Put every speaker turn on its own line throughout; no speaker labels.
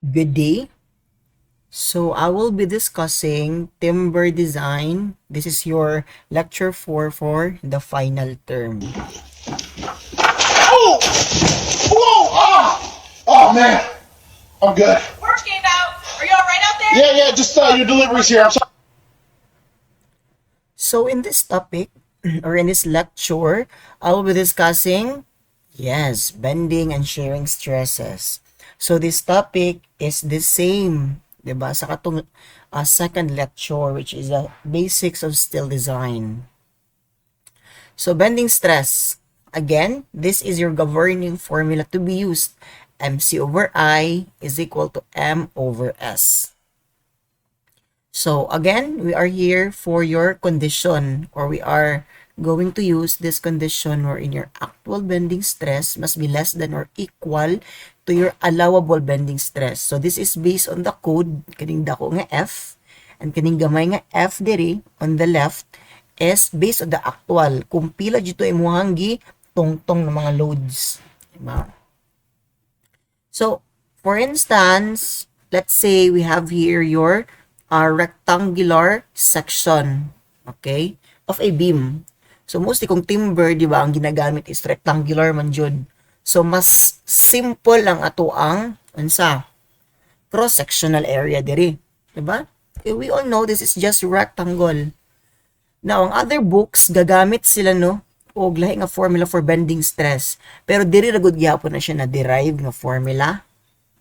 Good day. So I will be discussing timber design. This is your lecture 4 for the final term.
Oh! Whoa! Oh man, I'm good.
Work came out. Are you all right out there?
Yeah, just your deliveries here. I'm sorry.
So in this topic, or in this lecture, I will be discussing, yes, bending and shearing stresses. So this topic is the same, diba, sa katong second lecture, which is the basics of steel design. So bending stress. Again, this is your governing formula to be used. MC over I is equal to M over S. So again, we are here for your condition, or we are going to use this condition wherein your actual bending stress must be less than or equal to your allowable bending stress. So this is based on the code, kaning dako nga F, and kaning gamay nga F diri on the left is based on the actual. Kung pila dito imuhang gi tungtong ng mga loads. Diba? So, for instance, let's say we have here your rectangular section, okay, of a beam. So, mostly kung timber, di ba, ang ginagamit is rectangular man jud. So, mas simple ang ato ang unsa cross-sectional area diri. Di ba? We all know this is just rectangle. Now, ang other books, gagamit sila, no, og lahi nga formula for bending stress. Pero diri ra gud gyapon na siya na derive nga formula.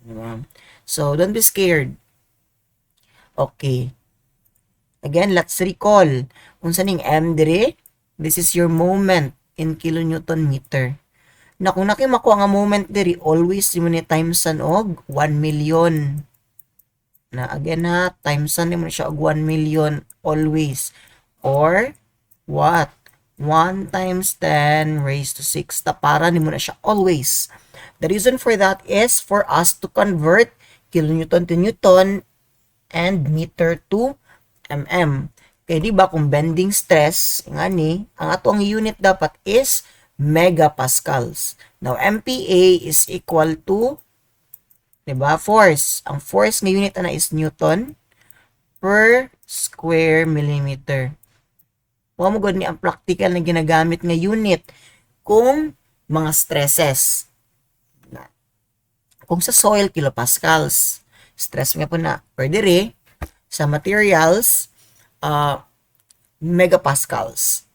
Diba? So, don't be scared. Okay. Again, let's recall. Unsa ning M diri? This is your moment in kilonewton meter. Na kung nakimakuha nga moment diri, always mo ni timesan og 1 million. Na again ha, timesan mo siya og 1 million always. Or what? 1 times 10 raised to 6. Tapara ni mo na siya always. The reason for that is for us to convert kilonewton to newton and meter to mm. Kaya di ba kung bending stress, nga ni, ang atong unit dapat is megapascals. Now, MPa is equal to, di ba, force. Ang force nga unit na is newton per square millimeter. Huwag mo ni ang practical na ginagamit nga unit kung mga stresses. Kung sa soil, kilopascals. Stress nga po na per dire. Sa materials, megapascals.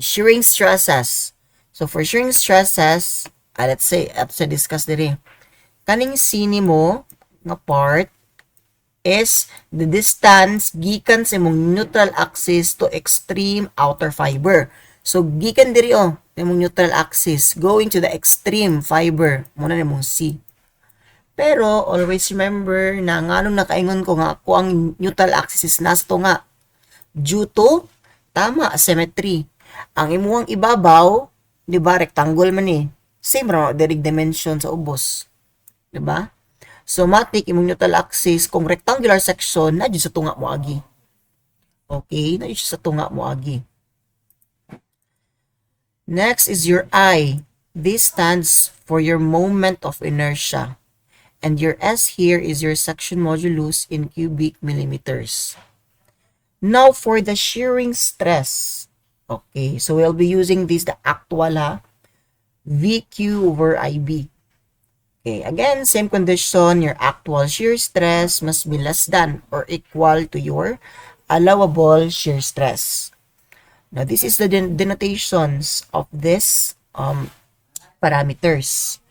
Shearing stresses. So, for shearing stresses, let's say, discuss dire. Kaning sini mo nga part is the distance gikan sa imong neutral axis to extreme outer fiber. So, gikan diri imong neutral axis going to the extreme fiber. Muna na imong C. Pero, always remember na nganong nakaingon ko nga ako ang neutral axis is nasa to nga. Due to, tama, symmetry. Ang imuhang ibabaw, di ba, rectangle man eh. Same ra, direct dimension sa ubos. Di ba? So, matik, imong neutral axis, kung rectangular section, na sa tunga mo agi. Okay? Na sa tunga mo agi. Next is your I. This stands for your moment of inertia. And your S here is your section modulus in cubic millimeters. Now, for the shearing stress. Okay, so we'll be using this, the actual VQ over IB. Okay, again, same condition, your actual shear stress must be less than or equal to your allowable shear stress. Now, this is the denotations of this parameters.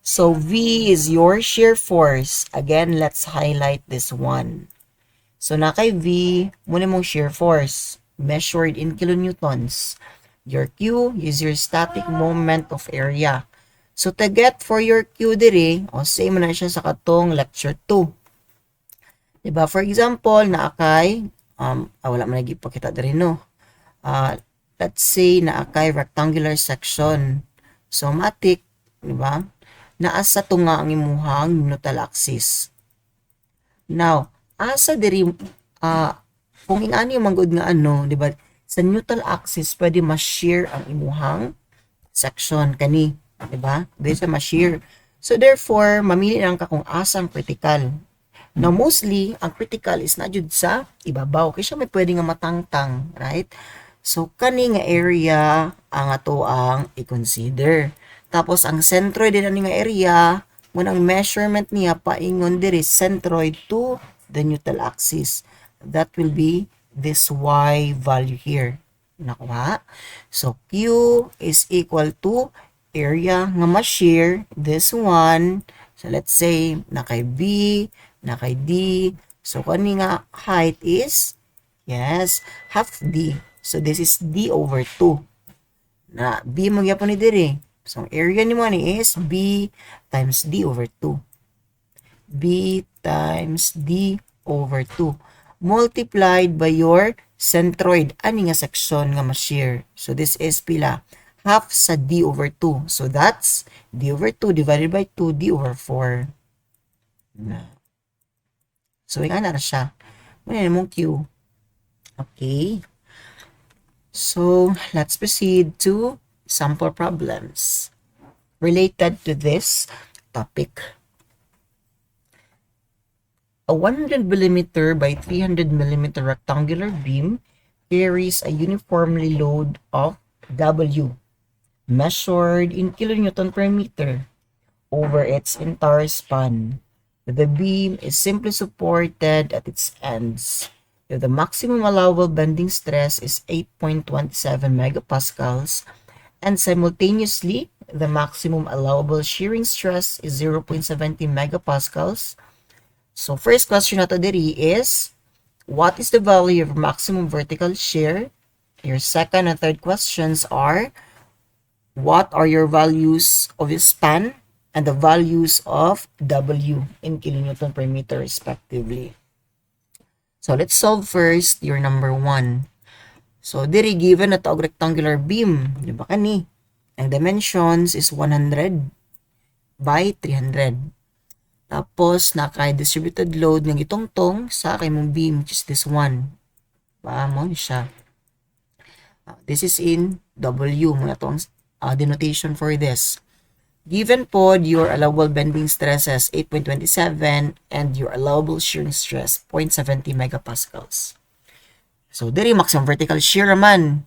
So, V is your shear force. Again, let's highlight this one. So, na kay V, muna mong shear force measured in kilonewtons. Your Q is your static moment of area. So, to get for your Q diri, same na siya sa katong lecture 2. Diba? For example, naakay, wala man nagipakita diri, no? Let's say, naakay rectangular section. So, matik, diba? Naasa tunga ang imuhang neutral axis. Now, asa diri, kung ingani yung manggod nga diba? Sa neutral axis, pwede ma-shear ang imuhang section, kani. Diba? Dito sa ma-shear. So therefore, mamili lang ka kung asang critical. Now, mostly, ang critical is na jud sa ibabaw. Kaya siya may pwede nga matangtang, right? So, kani nga area ang ato ang i-consider. Tapos, ang centroid din ani nga area, munang measurement niya paingon diri centroid to the neutral axis. That will be this y value here. Nakuha? So, Q is equal to area nga ma-share this one. So, let's say, na kay B, na kay D. So, kani nga height is, yes, half D. So, this is D over 2. Na, B magyapon ni diri. So, ang area ni mo ni is B times D over 2. B times D over 2. Multiplied by your centroid. Ani nga section nga ma-share. So, this is pila. Half sa D over 2. So, that's D over 2 divided by 2, D over 4. Na. So, nga na siya. Muna mong Q. Okay. So, let's proceed to sample problems related to this topic. A 100 millimeter by 300 millimeter rectangular beam carries a uniformly load of W measured in kilonewton per meter over its entire span. The beam is simply supported at its ends. If the maximum allowable bending stress is 8.27 megapascals, and simultaneously, the maximum allowable shearing stress is 0.70 megapascals. So, first question nato diri is, what is the value of maximum vertical shear? Your second and third questions are, what are your values of your span and the values of W in kilonewton per meter respectively? So, let's solve first your number 1. So, diri given na taog rectangular beam, di ba kani? Ang dimensions is 100 by 300. Tapos, naka-distributed load ng itongtong sa kay mong beam, which is this one. Ba, mo siya. This is in W, mga itong denotation for this. Given pod your allowable bending stresses 8.27 and your allowable shearing stress 0.70 megapascals. So, diri maximum vertical shear man.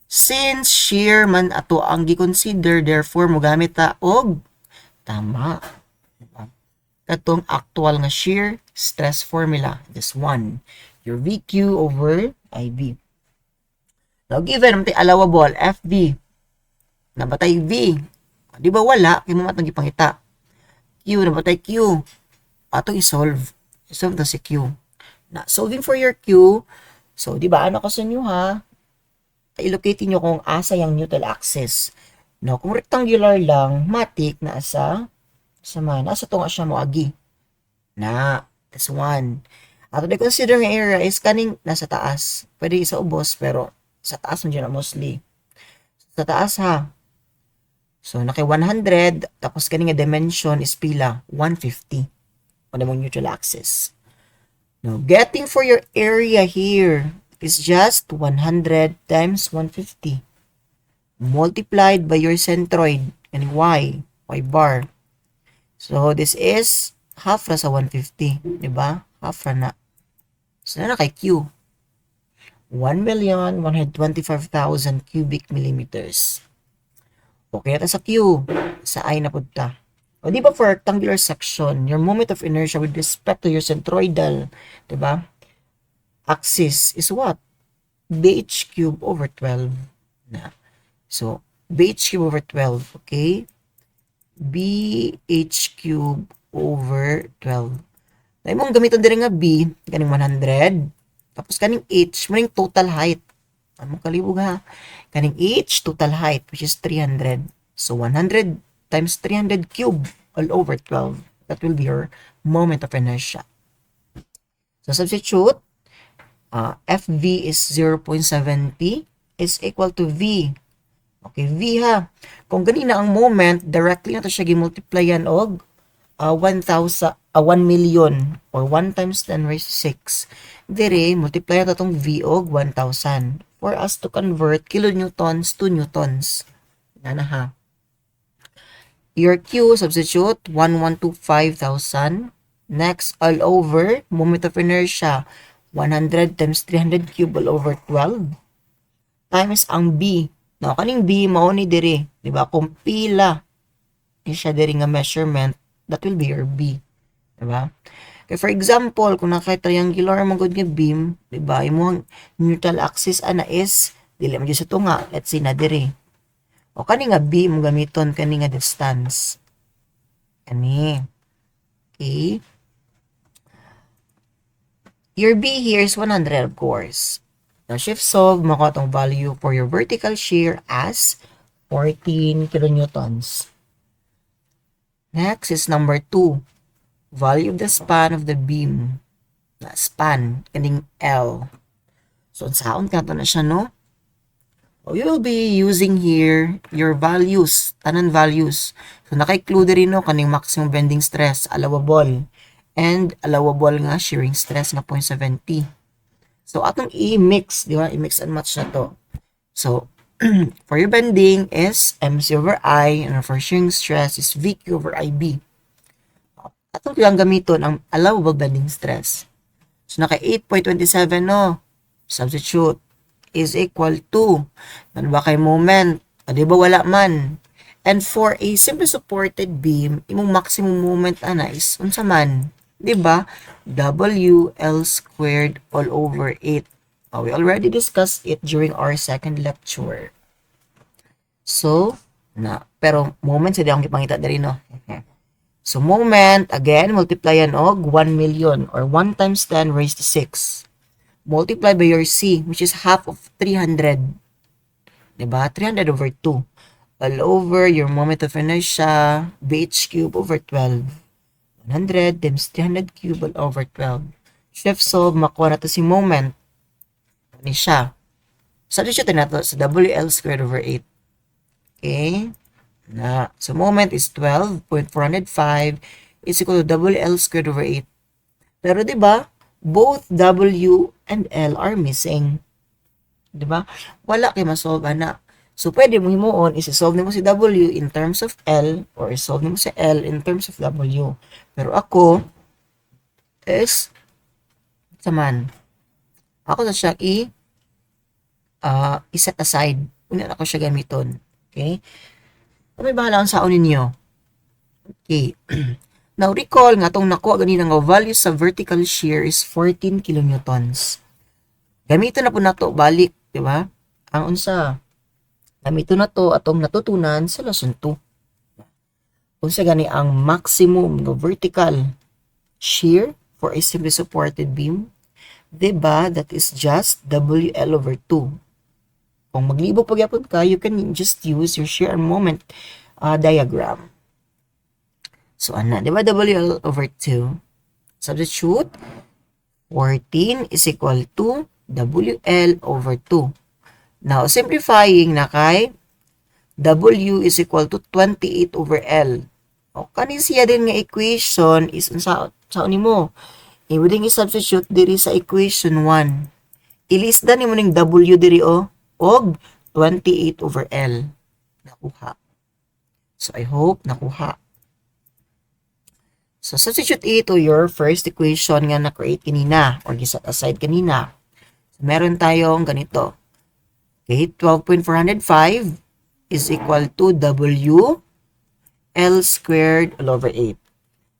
Since shear man ato ang gi-consider, therefore mo gamit ta og tama. Katong actual nga shear stress formula, this one, your VQ over IB. Now, given naman allowable FB, nabatay V. Di ba wala? Kaya mo matang ipangita. Q, nabatay Q. Ato i-solve. I-solve na si Q. Na, solving for your Q, so, di ba, ano ko sa inyo ha? I-locate nyo kung asa yung neutral axis. No, kung rectangular lang, matik na asa to nga siya mo agi. Na, this one. Ato na consider nga area is kaning nasa taas. Pwede sa ubos, pero sa taas mo dyan na mostly. Sa taas ha. So, naki 100, tapos kaning nga dimension is pila, 150. O namang neutral axis. Now, getting for your area here is just 100 times 150 multiplied by your centroid and y bar. So, this is half ra sa 150, di ba? Half ra na. So, na kay Q. 1,125,000 cubic millimeters. Okay na sa Q. Sa I na punta. O, di ba for rectangular section, your moment of inertia with respect to your centroidal, di ba, axis is what? BH cube over 12. Na. So, BH cube over 12, okay? BH cube over 12. Na imong gamiton din nga B, kaning 100, tapos kaning H, maning total height. Ano kalibog ha? Kaning H, total height, which is 300. So, 100 times 300 cube all over 12. That will be your moment of inertia. So, substitute, FV is 0.70 is equal to V. Okay, V ha. Kung ganina ang moment, directly na to siya gimultiplyan og 1 million or 1 times 10 raised to 6. Dire, multiply na itong V og 1,000 for us to convert kilonewtons to newtons. Yan na ha. Your Q, substitute, 1,125,000. Next, all over, moment of inertia, 100 times 300 cube all over 12. Times ang B. Now, kaning B, mao ni diri. Diba? Kung pila siya diri nga measurement, that will be your B. Diba? Okay, for example, kung naka-triangular mo gud nga beam, diba? Imong neutral axis ana is dili man gyud sa tunga. Let's say na diri. O kani nga B mo gamiton kani nga distance. Kani. Okay. Your B here is 100, of course. Now, shift solve, makuha itong value for your vertical shear as 14 kilonewtons. Next is number 2. Value of the span of the beam. Na span, kaning L. So, saan ka na siya, no? So, you will be using here your values, tanan values. So, naka-include rin, no, kaning maximum bending stress, allowable. And allowable nga shearing stress na 0.70. So, atong i-mix, di ba? I-mix and match na to. So, for your bending is MC over I, and for shearing stress is VQ over IB. Atong kailang gamiton ang allowable bending stress. So, naka 8.27, no? Substitute is equal to, ano ba kay moment? O, di ba wala man? And for a simple supported beam, imong maximum moment ana is unsa man? Diba? WL squared all over 8. We already discussed it during our second lecture. So, pero moment sa akong ipangita diri, no? So, moment, again, multiply yan og 1 million or 1 times 10 raised to 6. Multiply by your C, which is half of 300. Diba? 300 over 2. All over your moment of inertia, BH cube over 12. 100 times 300 cube all over 12. Shift solve, makuha na to si moment. Ano siya? Substitute na to sa WL squared over 8. Okay? So, moment is 12.405 is equal to WL squared over 8. Pero, di ba, both W and L are missing. Di ba? Wala kayo masolve na. So, pwede mo himuon, isi-solve mo si W in terms of L or isolve mo si L in terms of W. Pero ako is saman. Ako sa siya i-set aside. Una ako siya gamiton. Okay? May bahala ang saon ninyo. Okay. Now, recall nga itong nakuha ganina nga value sa vertical shear is 14 kilonewtons. Gamitin na po na to balik, di ba? Ang unsa, gamitin na to atong natutunan sa lesson 2. Unsa gani ang maximum nga vertical shear for a simply supported beam? Diba? That is just WL over 2. Kung maglibog pagyapon ka, you can just use your shear and moment diagram. So, ana, diba WL over 2? Substitute, 14 is equal to WL over 2. Now, simplifying na kay W is equal to 28 over L. O, kanin siya din nga equation is sa mo. Ibuding i-substitute diri sa equation 1. Ilista ni mo ning W diri og 28 over L. Nakuha. So, I hope nakuha. So, substitute to your first equation nga na-create kanina or giset aside kanina. So, meron tayong ganito. Okay, 12.405 is equal to W L squared all over 8.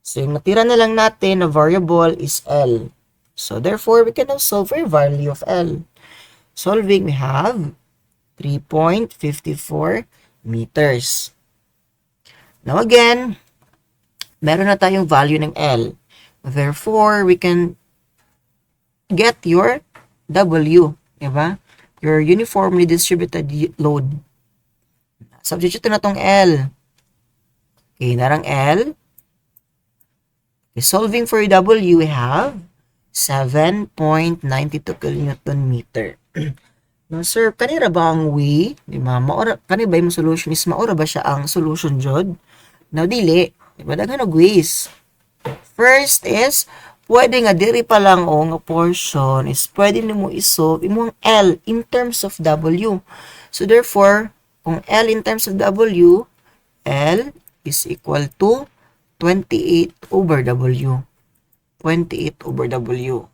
So, yung natira na lang natin na variable is L. So, therefore, we can now solve for value of L. Solving, we have 3.54 meters. Now, again, meron na tayong value ng L. Therefore, we can get your W. Diba? Your uniformly distributed load. Substitute na tong L. Okay, narang L. Okay, solving for W, we have 7.92 kilonewton meter. Now, sir, kanira ba ang way? Di ba? Kanira ba yung solution is maura ba siya ang solution, Jod? Now, dili. Di ba? Daghan og ways. First is, pwede nga diri pa lang o nga portion is pwede nimo isolve imong L in terms of W. So, therefore, kung L in terms of W, L is equal to 28 over W. 28 over W.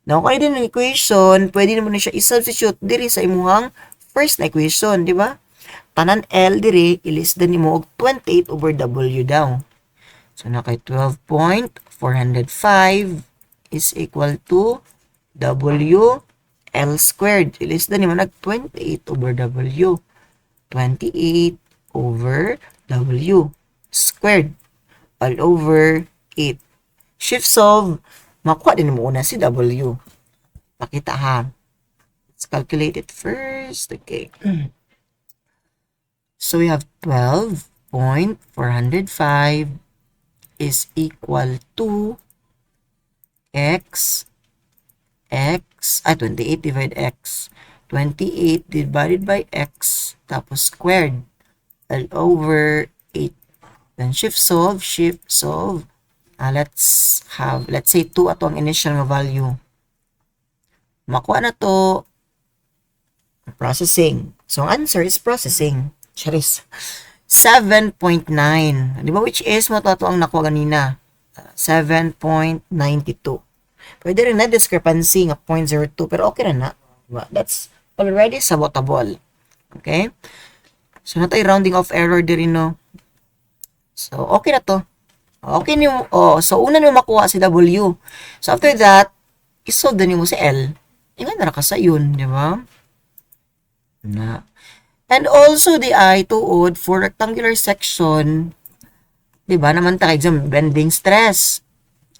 Now, kung din ang equation, pwede naman na siya i-substitute diri sa imuhang first na equation, di ba? Tanan L diri, ilis din mo og 28 over W daw. So, na kay 12.405 is equal to W L squared. Ilis din mo nag 28 over W. 28 over W squared all over 8. Shift solve, makuha din mo una si W. Pakita ha. Let's calculate it first. Okay. So we have 12.405 is equal to 28 divided x. 28 divided by x, tapos squared, all over 8. Then shift solve. Let's say 2 ato ang initial nga value. Makuha na to, processing. So, ang answer is processing. Charis. 7.9. Di ba, which is mo to ang nakuha ganina? 7.92. Pwede rin na discrepancy nga 0.02, pero okay na na. Diba? That's already sabotable. Okay? So, natay rounding off error din, no? So, okay na to. Okay niyo, so una niyo makuha si W. So, after that, isolve din mo si L. Ingat na ka sa yun, di ba? Na. And also, the I tuod for rectangular section, di ba, naman tayo exam, bending stress.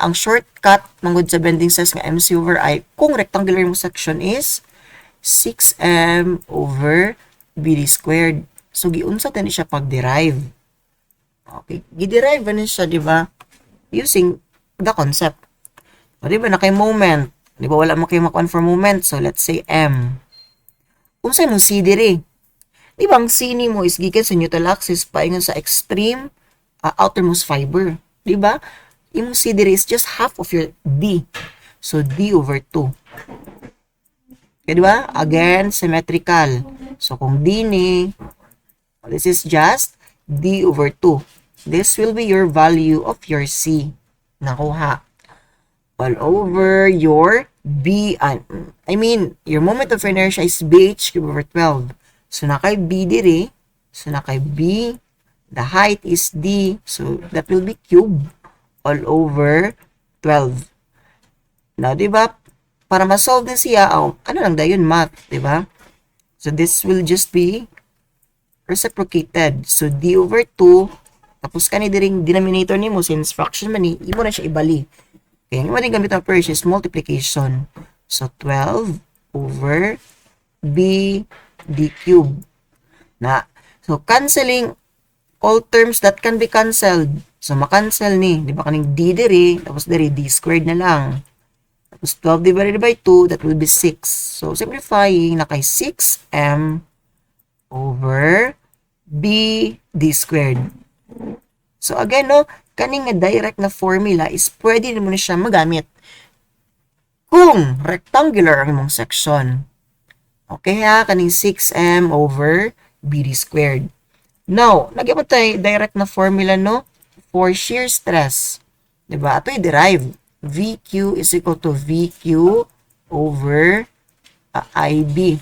Ang shortcut mangod sa bending stress nga MC over I, kung rectangular mo section is 6M over BD squared. So, giunsa tayo siya pag-derive. Okay, gi-derive na siya, di ba? Using the concept. O, di ba, na kay moment. Di ba, wala mo kayo makuha for moment. So, let's say M. Unsay mo C diri? Di ba, ang C ni mo is gikan sa neutral axis paingon sa extreme outermost fiber. Di ba? Yung C diri is just half of your D. So, D over 2. Okay, di ba? Again, symmetrical. So, kung D ni, this is just D over 2. This will be your value of your C. Nakuha. All over your B. Your moment of inertia is BH cube over 12. So, na kay B diri. So, na kay B. The height is D. So, that will be cube all over 12. Now, di ba? Para ma-solve din siya, ano lang dayon math, di ba? So, this will just be reciprocated. So, D over 2. Tapos, kani diring denominator ni mo, since fraction man ni, imo na siya ibali. Okay, yung din gamit ang first is multiplication. So, 12 over B D cube. So, canceling all terms that can be cancelled. So, makancel ni. Di ba kaning D diri, tapos diri D squared na lang. Tapos, 12 divided by 2, that will be 6. So, simplifying, na kay 6M over B D squared. So, again, no, kaning nga direct na formula is pwede mo na siya magamit kung rectangular ang imong section. Okay ha, kaning 6M over BD squared. Now, nagyan tayo direct na formula, no, for shear stress. Diba? Ito i-derive. VQ is equal to VQ over IB.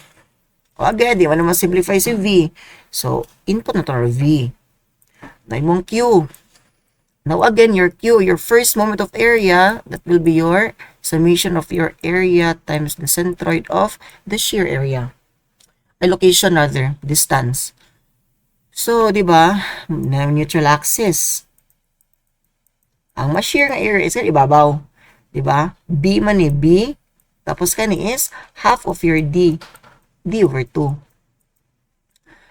O again, di mo naman simplify si V. So, input na to V. Na imong Q. Now again, your Q, your first moment of area, that will be your summation of your area times the centroid of the shear area. Location rather, distance. So, di ba, na neutral axis. Ang ma-shear nga area is ibabaw. Di ba? B man ni B, tapos kani is half of your D. D over 2.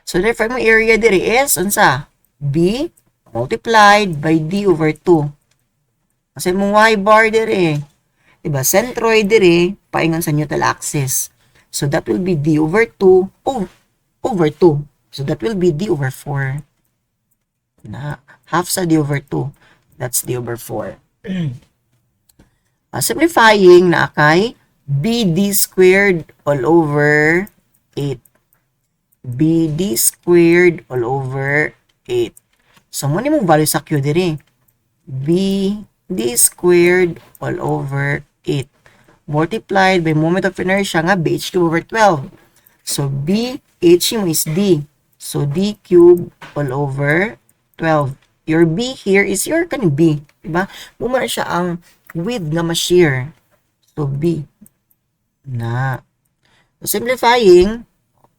So, therefore, ang area diri is, unsa? B multiplied by D over 2. Kasi mong Y bar diri. Diba? Centroid diri, paingon sa neutral axis. So, that will be D over 2 over 2. So, that will be D over 4. Na, half sa D over 2. That's D over 4. Simplifying na kay BD squared all over 8. BD squared all over 8. So, muna mong value sa Q diri. B D squared all over 8 multiplied by moment of inertia nga BH cube over 12. So, B, H mo is D. So, D cube all over 12. Your B here is your kaning B. Diba? Mumara siya ang width nga ma-shear. So, B. Na. So, simplifying,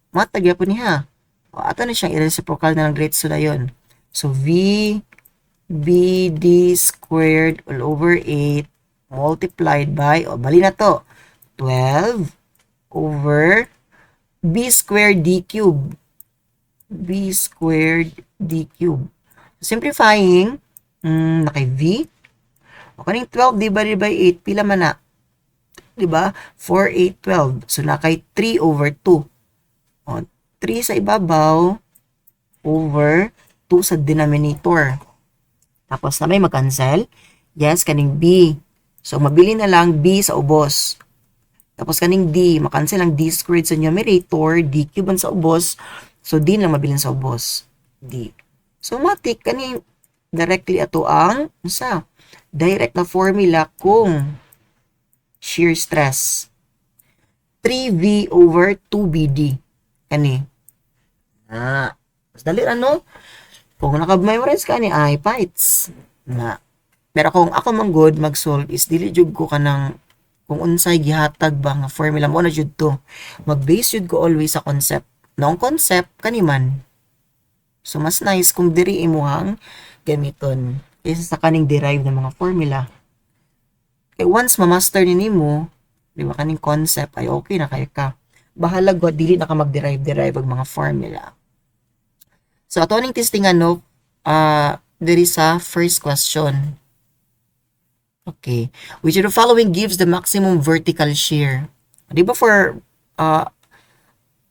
matagya po niya. O, ato na siyang i-reciprocal na ng great so yun. So, V BD squared all over 8 multiplied by, bali na to, 12 over B squared D cube. B squared D cube. Simplifying, nakay V. O kaning 12 divided by 8, pila man na? Diba? 4, 8, 12. So, nakay 3 over 2. O, 3 sa ibabaw over 2 sa denominator. Tapos na may mag-cancel. Yes, kaning B. So, mabili na lang B sa ubos. Tapos kaning D, makancel ang D squared sa numerator, D cube sa ubos. So, D lang mabilin sa ubos. D. So, matik, kaning directly ato ang, direct na formula kung shear stress. 3V over 2BD. Kani. Mas dali ano? Kung naka-memorize ka ni ay fights na. Pero kung ako man good mag-solve is dili jud ko kanang kung unsay gihatag ba nga formula mo na jud to. Mag-base jud ko always sa concept. Nong concept kaniman. So mas nice kung diri imuhang gamiton kaysa sa kaning derived na mga formula. Kay once ma-master ni nimo, di ba kaning concept ay okay na kay ka. Bahala gud dili na ka mag-derive og mga formula. So, ato ning testingan no, there is a first question. Okay. Which of the following gives the maximum vertical shear? Di ba for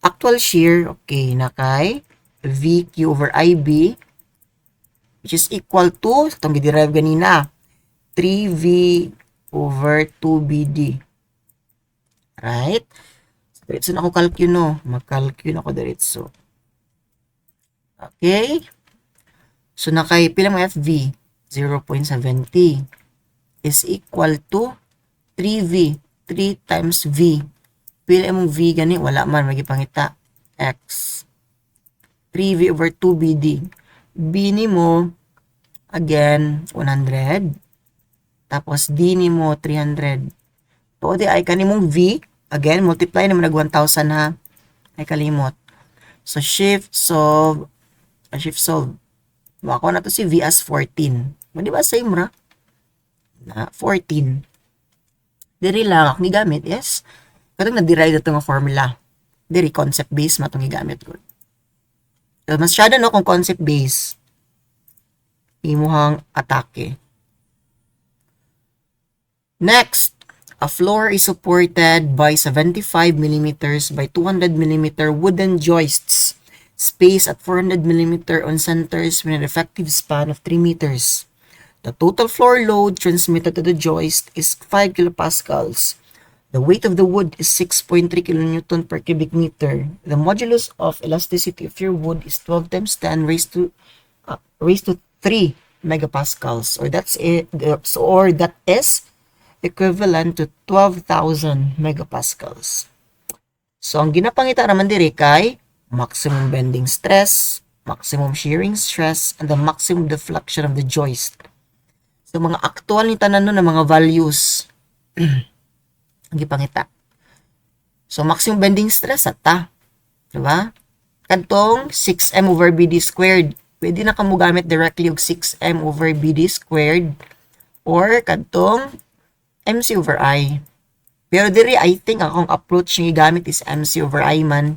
actual shear, okay, na kay VQ over IB, which is equal to, itong i-derive ganina, 3V over 2BD. Right? So, diretso na ako calculate, no? Mag-calculate ako diretso. Okay. So, nakay pila mo FV? 0.70 is equal to 3V. 3 times V. Pila mong V gani? Wala man. Magipangita. X. 3V over 2BD. B ni mo, again, 100. Tapos D ni mo, 300. To di ay kanimong V. Again, multiply naman nag 1,000 ha. Ay kalimot. So, shift solve. Mako na to si V as 14. Di ba same ra? Na 14. Diri lang ako gigamit, yes. Katong na-derive na ito nga formula. Diri concept base matong gigamit ko. So, masyado no kung concept base. Imuhang atake. Next, a floor is supported by 75 mm by 200 mm wooden joists. Space at 400 mm on centers with an effective span of 3 meters. The total floor load transmitted to the joist is 5 kilopascals. The weight of the wood is 6.3 kilonewton per cubic meter. The modulus of elasticity of your wood is 12 times 10 raised to 3 megapascals. Or that is equivalent to 12,000 megapascals. So ang ginapangita naman diri kay maximum bending stress, maximum shearing stress, and the maximum deflection of the joist. So, mga actual ni tanan nun na mga values. Ang ipangita. So, maximum bending stress ata. Diba? Kantong 6m over BD squared. Pwede na kamo gamit directly og 6m over BD squared or kantong MC over I. Pero diri, I think akong approach yung gamit is MC over I man.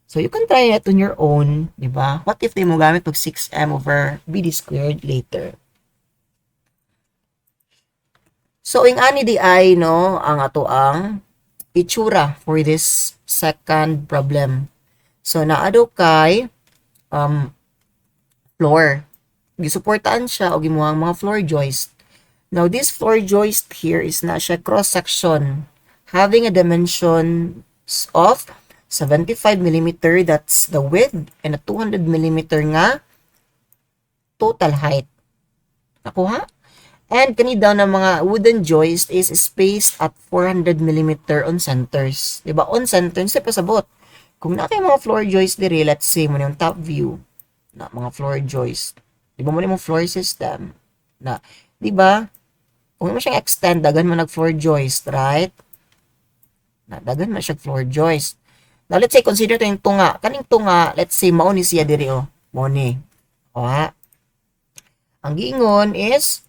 So, you can try it on your own, di ba? What if di mo gamit pag 6m over BD squared later? So, ang ani di ay, no, ang ato ang itsura for this second problem. So, naado kay floor. Gisuportaan siya o gimuhang mga floor joist. Now, this floor joist here is na siya cross-section having a dimension of 75 mm, that's the width, and a 200 mm nga total height. Nakuha? And kani daw ng mga wooden joist is spaced at 400 millimeter on centers. Diba? On centers, sa pasabot. Kung na kayo mga floor joist diri, let's say mo yung top view na mga floor joist. Diba mo yung floor system na, diba? Kung mo siyang extend, dagan mo nag-floor joist, right? Na, dagan mo siya floor joist. Now, let's say, consider ito yung tunga. Kaning tunga, let's say, mauni siya diri, oh. Mauni. O, ha? Ang giingon is,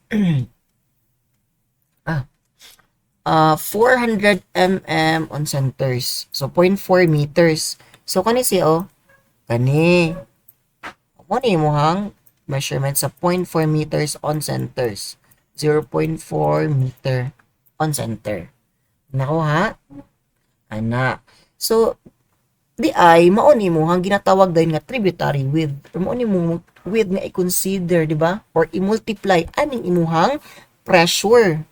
400 mm on centers. So, 0.4 meters. So, kani siya, oh. Kani. Mauni mo hang measurement sa 0.4 meters on centers. 0.4 meter on center. Nako, ha? Ana. So, di ay mauni mo hang ginatawag dayon nga tributary width. Or mauni mo width nga i-consider, di ba? Or i-multiply aning imuhang pressure.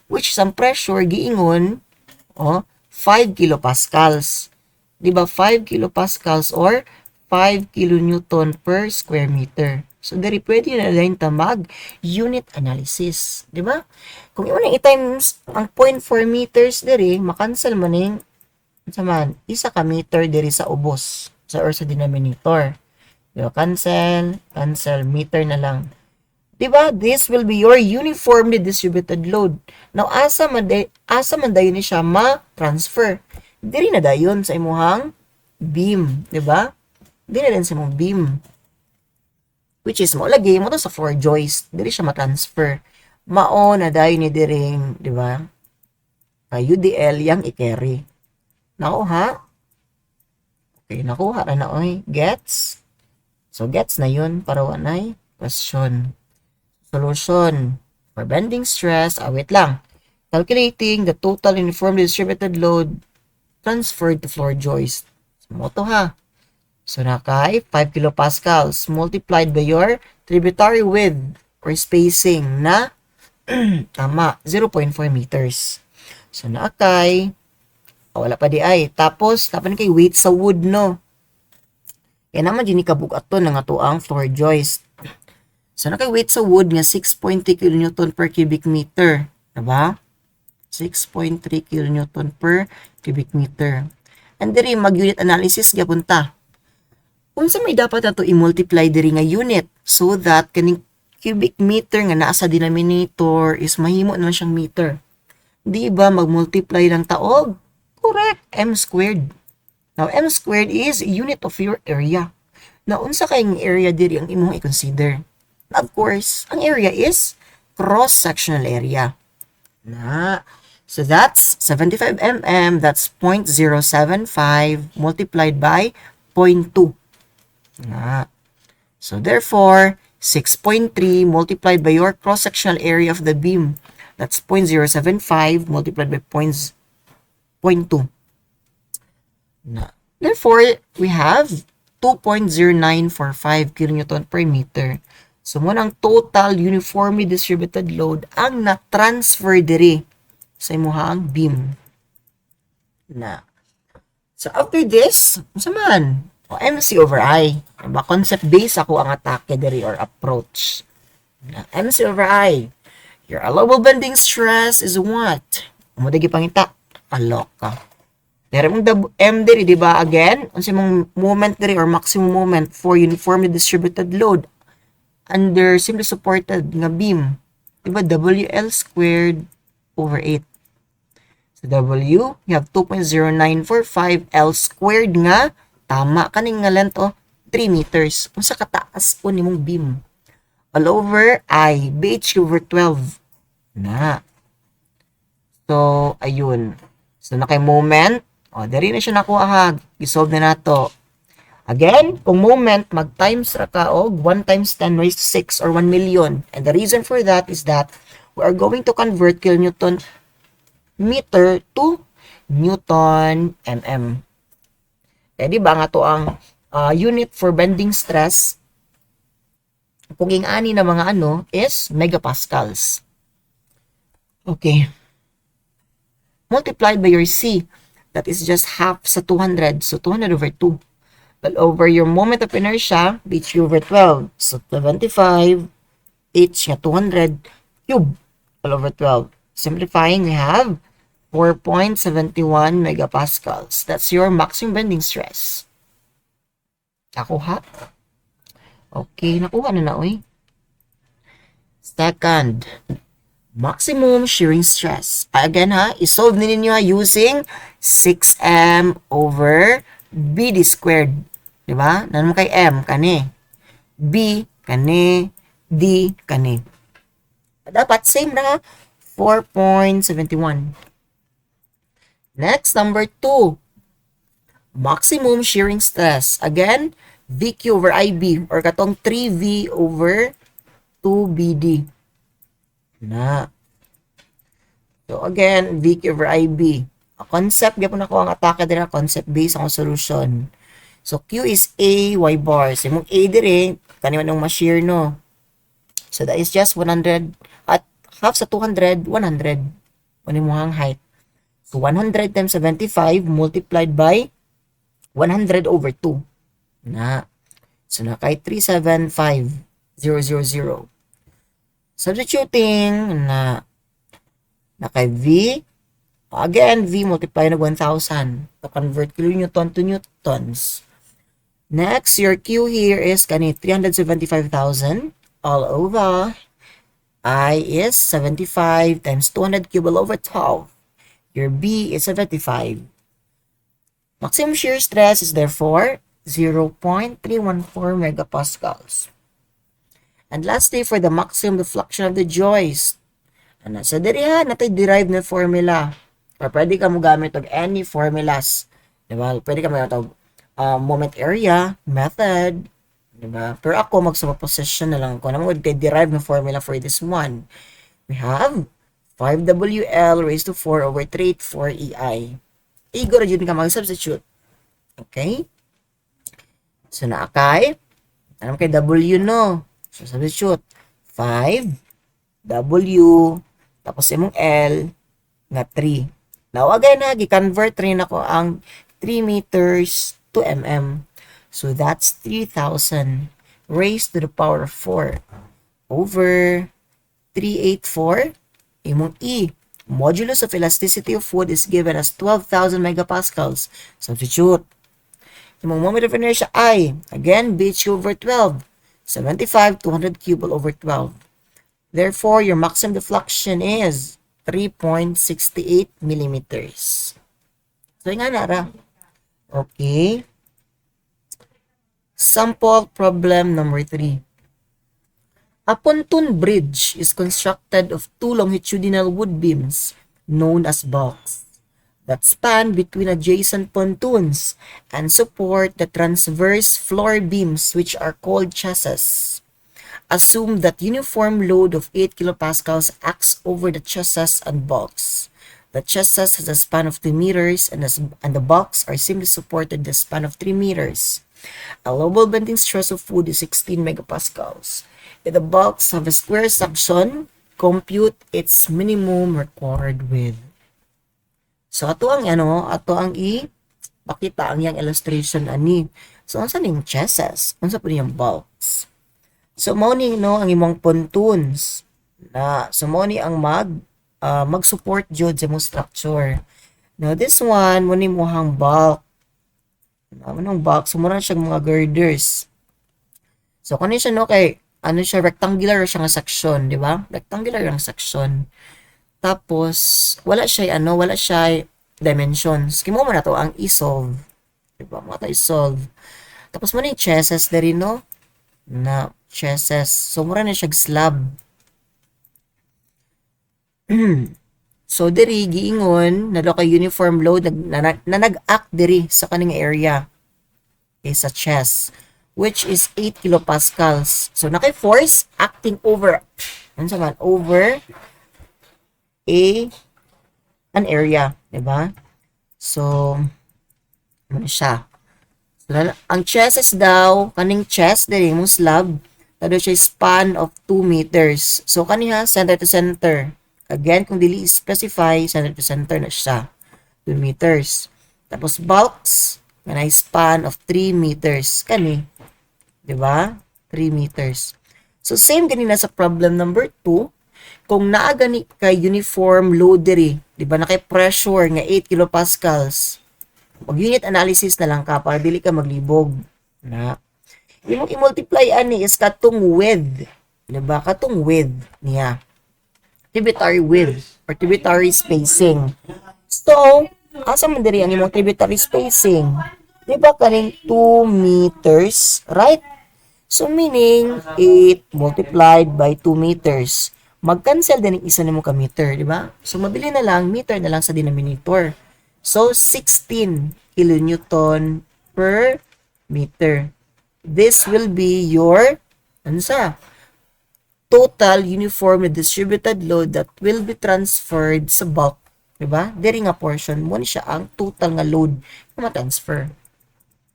Which sa pressure giingon 5 kilopascals. Di ba 5 kilopascals or 5 kilonewton per square meter. So diri pwede na lang tamag unit analysis, di ba? Kung imo nang i-times ang 0.4 meters diri, makancel man ning saman, isa ka meter diri sa ubos or sa denominator. Diba? Cancel, meter na lang. Diba? This will be your uniformly distributed load. Now, asa man dayon ni siya ma-transfer. Diri na dayon sa imuhang beam. Diba? Diri na din sa imong beam. Which is, mo lagi mo to sa floor joist. Diri siya ma-transfer. Mao na dayon ni diring, diba? UDL yang i-carry. Nakuha? Okay, nakuha na oy. Gets? So, gets na yun para wanay question. Solution. For bending stress, wait lang. Calculating the total uniformly distributed load transferred to floor joist. So, mo to ha. So, nakay 5 kilopascals multiplied by your tributary width or spacing na tama, 0.4 meters. So, nakay wala pa di ay. Tapos, tapan kay weight sa wood, no? Kaya naman, dini kabugat to ng ato ang floor joist. So, naka-weight sa wood nga 6.3 kN per cubic meter. Diba? 6.3 kN per cubic meter. And diri, mag-unit analysis gyapon ta. Kung sa may dapat na to i-multiply diri nga unit so that kaning cubic meter nga naa sa denominator is mahimo na lang siyang meter. Di ba mag-multiply lang taog? Correct. M squared. Now, M squared is unit of your area. Now, unsa kayong area diri ang imong i-consider? Of course, ang area is cross-sectional area. Na. So, that's 75 mm. That's 0.075 multiplied by 0.2. Na. So, therefore, 6.3 multiplied by your cross-sectional area of the beam. That's 0.075 multiplied by 0.2. Na. Therefore, we have 2.0945 kN per meter. So, muna ang total uniformly distributed load ang na-transfer diri sa imuhang beam. Na. So, after this, saman, MC over I. Diba? Concept-based ako ang atake diri or approach. Na, MC over I. Your allowable bending stress is what? Umudagi pangita. Alok ka. Pero mong M diri, di ba? Again, unsa mong moment diri or maximum moment for uniformly distributed load under simply supported nga beam. Di ba? WL squared over 8. So, W, you have 2.0945 L squared nga tama kaning nga length 3 meters. Unsa kataas po nimong beam? All over I, BH over 12. Na. So, ayun. So, moment. Dari na siya nakuha ha. I-solve na nato. Again, kung moment, mag-times ra ka og 1 times 10 raised to 6 or 1 million. And the reason for that is that we are going to convert kilonewton meter to Newton mm. Eh, di ba nga to ang unit for bending stress kung ani na mga is megapascals. Okay. Multiplied by your C. That is just half sa 200. So, 200 over 2. all over your moment of inertia, BQ over 12. So, 25, H nga 200, cube, all over 12. Simplifying, we have 4.71 megapascals. That's your maximum bending stress. Nakuha? Okay, nakuha na uy. Second, maximum shearing stress. Again ha, isolve ninyo using 6m over BD squared. Diba? Naman kay M, kani. B, kani. D, kani. Dapat same na 4.71. Next, number 2. Maximum shearing stress. Again, VQ over IB or katong 3V over 2BD. Na. So again, VQ over IB. A concept, gapon ako ang atake dira, concept based ang solution. So Q is A, Y bar. So mong A dire, kaniman ng ma-shear no. So that is just 100 at half sa 200, 100. Ano mo ang height. So 100 times 75 multiplied by 100 over 2. Na. So na kay 375,000. Substituting na kay V. Again, V multiply na 1,000. To convert kilonewton to newtons. Next, your Q here is kani 375,000 all over. I is 75 times 200 cube all over 12. Your B is 75. Maximum shear stress is therefore 0.314 megapascals. And lastly, for the maximum deflection of the joist, sa dirihan natin derive na formula. Or pwede ka mo gamit of any formulas. Diba? Pwede ka mo gamit of moment area, method. Diba? Pero ako, magsuperposition na lang ako. Naman derive na formula for this one. We have 5WL raised to 4 over 384 EI. Igo na dyan ka mag-substitute. Okay? So, naakay. Tanong kay W, no? So, substitute. 5W tapos imong L nga 3. Now, again na, gi-convert rin ako ang 3 meters to mm. So, that's 3,000 raised to the power of 4 over 384. Imong E, modulus of elasticity of wood is given as 12,000 megapascals. Substitute. Imong moment of inertia I, again, BH over 12. 75, 200 cube over 12. Therefore, your maximum deflection is 3.68 millimeters. So, nga nara. Okay. Sample problem number 3. A pontoon bridge is constructed of 2 longitudinal wood beams known as bulks that span between adjacent pontoons and support the transverse floor beams which are called chassis. Assume that uniform load of 8 kilopascals acts over the chassis and bulks. The chassis has a span of 2 meters and the bulks are simply supported the span of 3 meters. A global bending stress of wood is 16 megapascals. If the bulks have a square section, compute its minimum required width. So, ato ang pakita ang yung illustration ani. So, unsa ning chassis? Unsa po yung bulks? So, mao ni no ang imong pontoons na so mao ni ang mag-support jud sa imong structure. Now, this one mo ni mohang bulk. Anong bulk? So, mura siya mga girders. So, kani siya no kay ano siya rectangular siya nga section, di ba? Rectangular ang section. Tapos wala siya dimensions. Kimo man nato ang i-solve. Di ba? Mo ta i-solve. Tapos man yung chassis diri no na chassis. So mura na siya slab. So diri giingon na kay uniform load na nag-act diri sa kaning area. Okay, sa chest, which is 8 kilopascals. So, naki-force acting over, over an area, diba? So, ano siya? So, ang chassis daw, kaning chest, dali mong slab, tado siya span of 2 meters. So, kaniha, center to center. Again, kung dili specify, center to center na siya. 2 meters. Tapos, bulks, nga na span of 3 meters kani, di ba? 3 meters. So same ganina sa problem number 2, kung naa gani kay uniform load diri, di ba, na kay pressure nga 8 kilopascals, mag unit analysis na lang ka para dili ka maglibog na. Imong i-multiply ani is katong width, di ba? Katong width niya, tributary width or tributary spacing. So, asa man diri ang imong tributary spacing? Di ba kaning 2 meters, right? So, meaning, 8 multiplied by 2 meters. Mag-cancel din ang isa nimo ka meter, di ba? So, mabili na lang, meter na lang sa denominator. So, 16 kilonewton per meter. This will be your, ano sa? Total uniformly distributed load that will be transferred sa bulk. Diba? Diri nga portion mo ni siya ang total nga load na ma-transfer.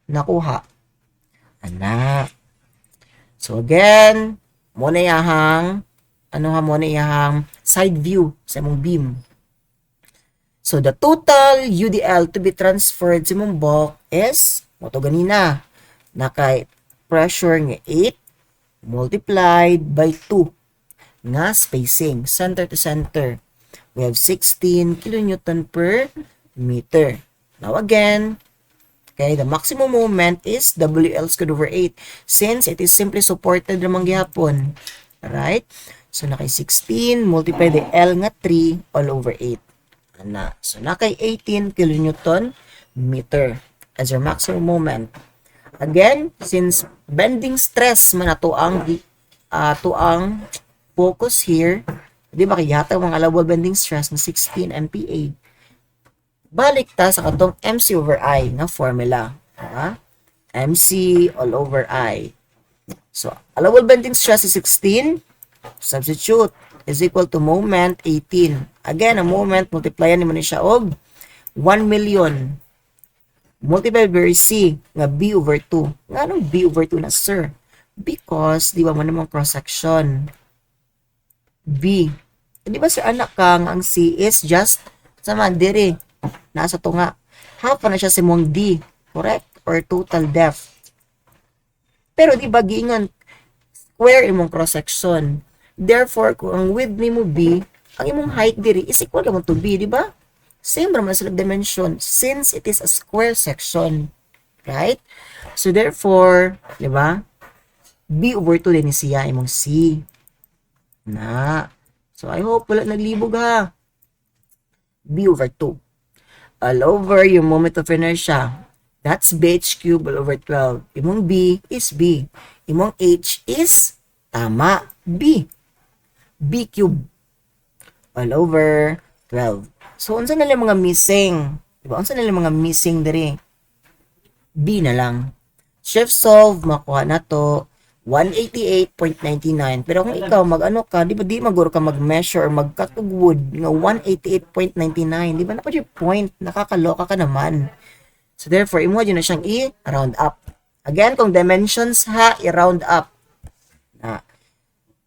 Nakuha. Anak. So again, mo na yahang, mo na yahang side view sa imong beam. So the total UDL to be transferred sa imong bulk is, mo to ganina, na kay pressure nga 8 multiplied by 2 nga spacing, center to center. We have 16 kilonewton per meter. Now again, okay, the maximum moment is WL squared over 8 since it is simply supported ramang gihapon. Alright? So nakay 16 multiplied by L nga 3 all over 8. Ana. So nakay 18 kilonewton meter as your maximum moment. Again, since bending stress man ato ang focus here, di ba kaya mga allowable bending stress ng 16 MPa. Balik ta sa katong MC over I na formula. Diba? MC all over I. So, allowable bending stress is 16. Substitute is equal to moment 18. Again, ang moment, multiplyan naman siya og 1 million. Multiplied by C nga B over 2. Nga anong B over 2 na, sir? Because, di ba mo namang cross-section. B. Di ba, sir, anak ka nga ang C is just sa mandiri. Nasa to nga. Half na siya si mong D. Correct? Or total depth. Pero di ba, giingon, square imong cross-section. Therefore, kung ang width ni mo B, ang imong height diri is equal naman to B, di ba? Same naman sila dimension since it is a square section. Right? So, therefore, di ba? B over 2 din siya, imong C. Na. So, I hope wala naglibog ha. B over 2. All over yung moment of inertia. That's BH cube all over 12. Imong B is B. Imong H is tama. B. B cube. All over 12. So, unsa na lang mga missing? Diba? Unsa na lang mga missing diri? B na lang. Shift solve, makuha na to. 188.99. Pero kung ikaw mag-ano ka, di ba di maguro ka mag-measure or magkatugwood nga 188.99. Di ba na pa yung point? Nakakaloka ka naman. So therefore, imo na siyang i-round up. Again, kung dimensions ha, i-round up. Na.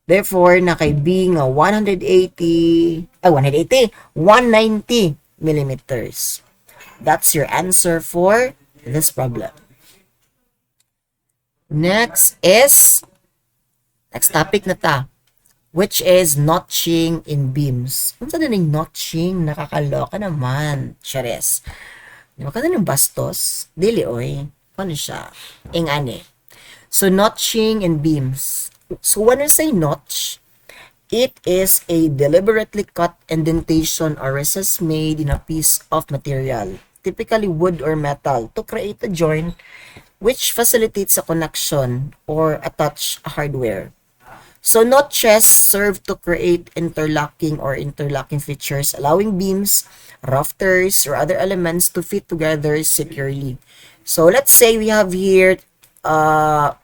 Therefore, na kay B nga 190 millimeters. That's your answer for this problem. Next topic na ta, which is notching in beams. Kung saan yung notching, nakakaloka naman. Chares. Di ba ka yung bastos? Dili, oy. Ano siya? Ingani. So, notching in beams. So, when I say notch, it is a deliberately cut indentation or recess made in a piece of material, typically wood or metal, to create a joint which facilitates a connection or attach a hardware. So, notches serve to create interlocking features, allowing beams, rafters, or other elements to fit together securely. So, let's say we have here a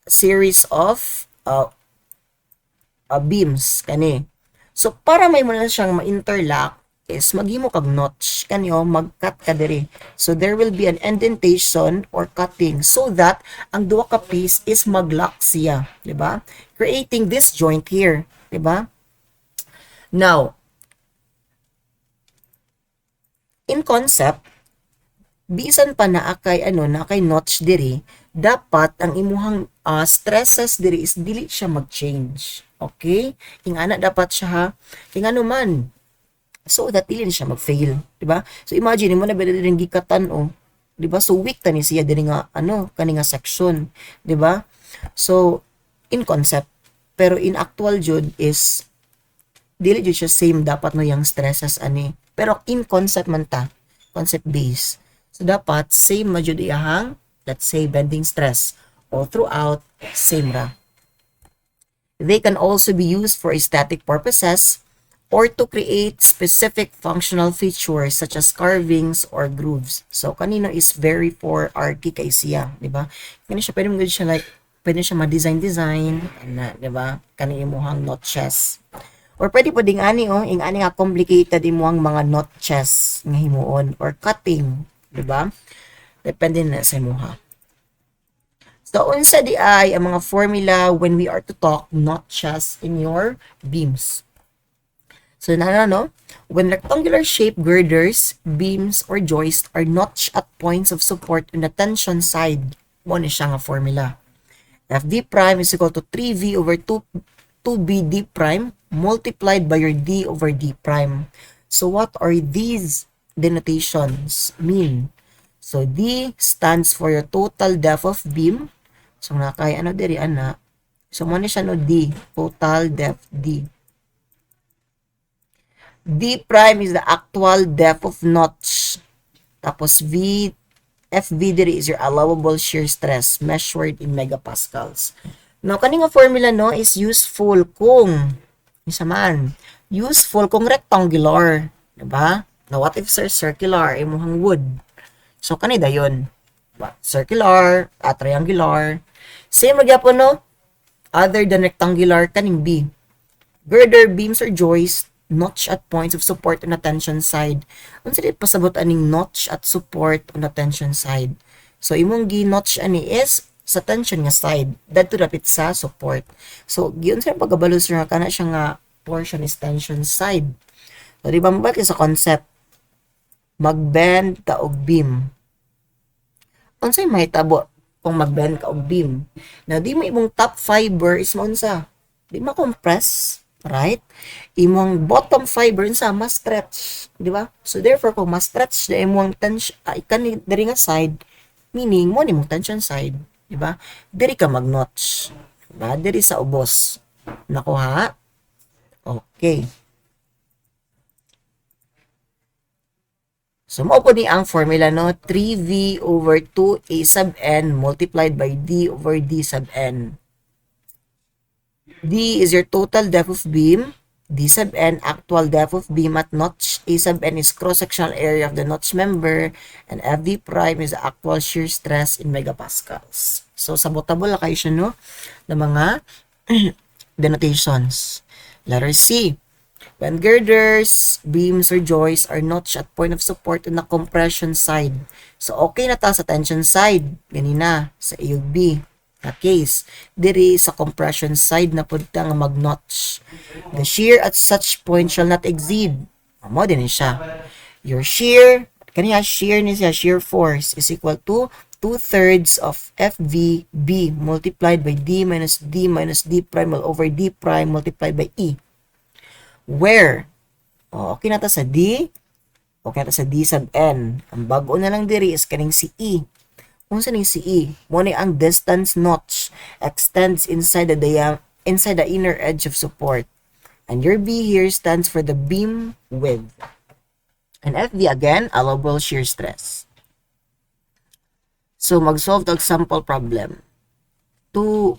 series of beams kani. So para may mo na siyang ma-interlock is maghimo kag notch kanyo, mag-cut ka diri. So there will be an indentation or cutting so that ang duha ka piece is mag-lock siya, di ba? Creating this joint here, di ba? Now, in concept, bisan pa na kay notch diri, dapat ang imuhang stresses diri is dili siya mag-change. Okay? Ingana dapat siya ha. Ingano man, so that dili na siya mag-fail, di ba? So imagine mo na ba diri gikatan o, di ba? So weak tani siya diri nga kani nga section, di ba? So in concept, pero in actual jud is dili jud siya same dapat no yang stresses ani. Pero in concept man ta, concept base. So dapat same ma jud iyahang, let's say bending stress all throughout same ra. They can also be used for aesthetic purposes or to create specific functional features such as carvings or grooves. So kanino is very for arty kay siya, di ba? Kani siya pwede mo siya like pwede siya ma-design na, di ba? Kani imuhang notches. Or pwede po ding ani ing ani nga complicated imuhang mga notches nga himuon or cutting, di ba? Depende na sa imuha. So, unsa di ay ang mga formula when we are to talk notches in your beams. So, when rectangular shaped girders, beams, or joists are notched at points of support on the tension side, mo ni siya nga formula. FD prime is equal to 3V over 2BD prime multiplied by your D over D prime. So, what are these denotations mean? So, D stands for your total depth of beam. So, nakay diri ana. So, mo ni siya D, total depth D. D prime is the actual depth of notch. Tapos FV diri is your allowable shear stress measured in megapascals. Now, kaning nga formula is useful kung useful kung rectangular, diba? Now, what if circular, imuhang wood? So, kanida yun. Circular, triangular. Same magyapon other than rectangular, kaning B. Girder, beams, or joists, notch at points of support on the tension side. Unsa di pasabot aning notch at support on the tension side? So, imong gi-notch ani is sa tension nga side, dadto dapit sa support. So, giyon sa pagkabalo sir nga kana siya nga portion is tension side. So, di ba mabalik sa concept? Mag-bend ta og beam. Unsay mahitabo kung mag-bend ka og beam? Now, di mo imong top fiber is maunsa? Di ma-compress, right? Imong bottom fiber unsa ma-stretch, di ba? So, therefore, kung ma-stretch na imong tension, ikani diri nga side, meaning mo nimong tension side, di ba? Diri ka mag-notch, di ba? Diri sa ubos. Nakuha? Okay. So, mao po ni ang formula 3V over 2A sub n multiplied by D over D sub n. D is your total depth of beam. D sub n, actual depth of beam at notch. A sub n is cross-sectional area of the notch member. And FV prime is the actual shear stress in megapascals. So, sabotable na kayo siya, ng mga denotations. Letter C. When girders, beams, or joists are notched at point of support on the compression side. So, okay na ta sa tension side. Ganina, sa A ug B. Na case, diri sa compression side na punta nga mag-notch. The shear at such point shall not exceed. Amo din siya. Your shear, kaniya shear ni siya, shear force is equal to 2/3 of FVB multiplied by D minus D prime all over D prime multiplied by E. Where? Okay na ta sa D. Okay na ta sa D sub N. Ang bago na lang diri is kaning si E. Kung saan yung si E? Muna ang distance notch extends inside the inner edge of support. And your B here stands for the beam width. And FV again, allowable shear stress. So, mag-solve the example problem to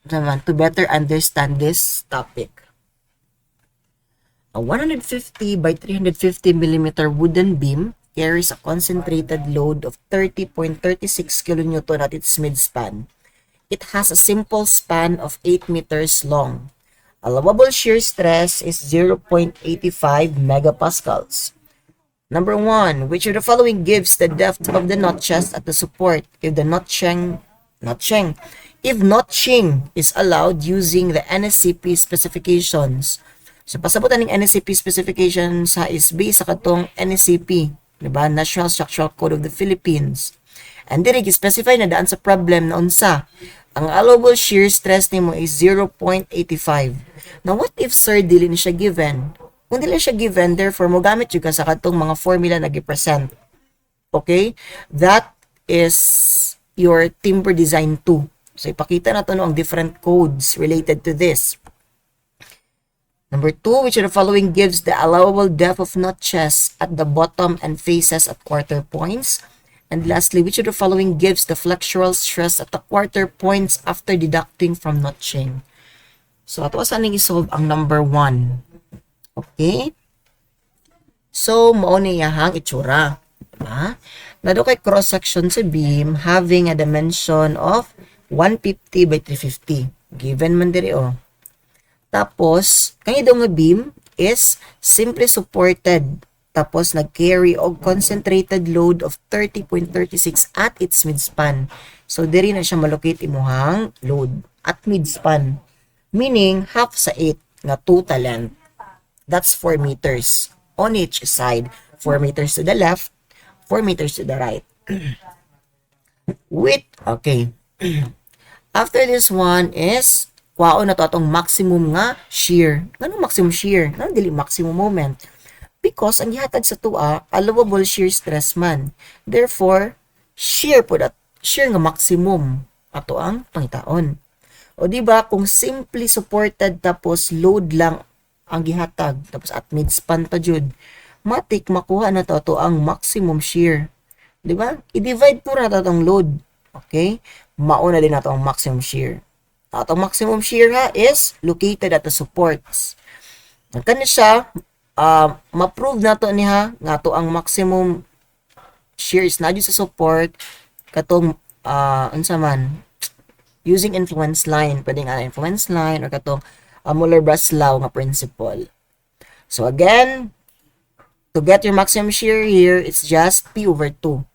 better understand this topic. A 150 by 350 millimeter wooden beam carries a concentrated load of 30.36 kN at its midspan. It has a simple span of 8 meters long. Allowable shear stress is 0.85 megapascals. Number 1, which of the following gives the depth of the notches at the support if notching is allowed using the NSCP specifications? So, pasabutan ng NSCP specification sa is based sa katong NSCP. diba? National Structural Code of the Philippines. And diri specify na daan sa problem na unsa. Ang allowable shear stress nimo is 0.85. Now what if sir dili ni siya given? Kung dili siya given, therefore mo gamit jud ka sa kadtong mga formula na gi-present. Okay? That is your timber design 2. So ipakita na to no ang different codes related to this. Number 2, which of the following gives the allowable depth of notches at the bottom and faces at quarter points? And lastly, which of the following gives the flexural stress at the quarter points after deducting from notching? So, ato saan ning isolve ang number 1. Okay? So, mao ni yahang itsura. Diba? Nado kay cross-section sa beam having a dimension of 150 by 350. Given man diri oh. Tapos, kani daw nga beam is simply supported. Tapos, nag-carry og concentrated load of 30.36 at its midspan. So, diri na siya malocate imuhang load at midspan. Meaning, half sa 8 nga total length. That's 4 meters on each side. 4 meters to the left, 4 meters to the right. Okay. After this one is kwaon na to atong maximum nga shear. Ganun maximum shear? Ganun dili maximum moment? Because ang gihatag sa tua, allowable shear stress man. Therefore, shear po that shear nga maximum ato ang pangitaon. O di ba kung simply supported tapos load lang ang gihatag tapos at midspan pa jud, matik makuha na to ang maximum shear. Di ba? I-divide po na to ang load. Okay? Mauna din na to ang maximum shear. Atong maximum shear ha is located at the supports. Kani siya, ma-prove na to niya nga to ang maximum shear is na sa support katong unsa man using influence line, pwedeng influence line or katong Muller-Breslau nga principle. So again, to get your maximum shear here, it's just P over 2.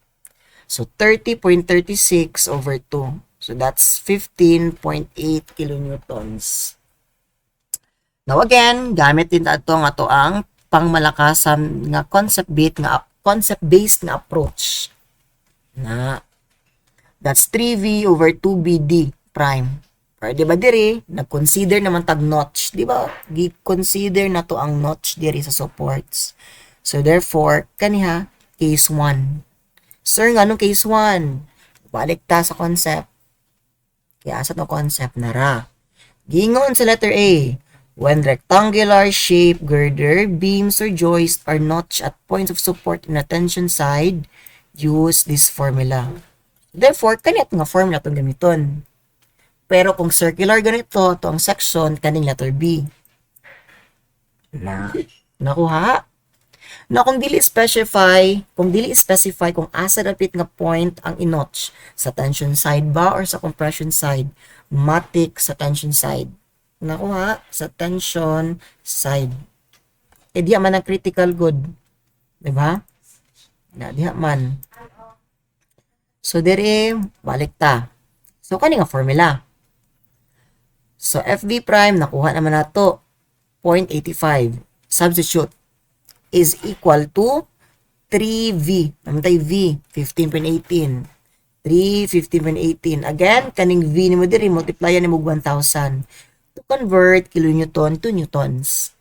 So 30.36 over 2. So that's 15.8 kilonewtons. Now again, gamit din ato nga to ang pangmalakasan nga concept-based nga approach. Na that's 3V over 2BD prime. Or di ba diri, nag-consider naman tag notch, di ba? Gi-consider na to ang notch diri sa supports. So therefore, kaniha case 1. Sir, nganong case 1? Balik ta sa concept. Kaya sa to concept na ra. Gingon sa letter A, when rectangular shape girder, beams, or joists are notched at points of support in the tension side, use this formula. Therefore, kanit nga formula itong gamiton. Pero kung circular ganito, ito ang section, kaning letter B. Nakuha? Na kung dili specify kung asa dapit nga point ang inotch, sa tension side ba or sa compression side, matik sa tension side. Nakuha? Sa tension side. Eh diha man ang critical good. Diba? Na diha man. So diri balik ta. So kani nga formula. So FV prime nakuha naman nato 0.85. Substitute is equal to 3V. Namatay V, 15.18. 3, 15.18. Again, kaning V ni mo diri, multiplyan ni mo 1,000. To convert kilonewton to newtons.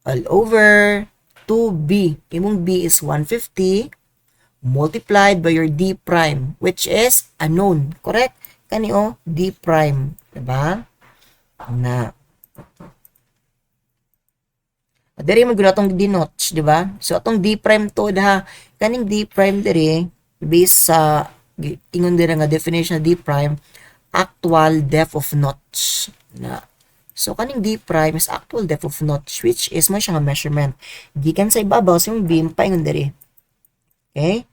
All over 2B. Imong B is 150 multiplied by your D prime, which is unknown. Correct? Kani o, D prime. Diba? Na. Diri mo guna itong D-notch, di ba? So, atong D prime to, ha? Kaning D prime diri, based sa, ingon diri nga definition ng D prime, actual depth of notch. Na. So, kaning D prime is actual depth of notch, which is mo siya nga measurement. Gikan sa ibabaw, sa yung beam, paingon diri. Okay?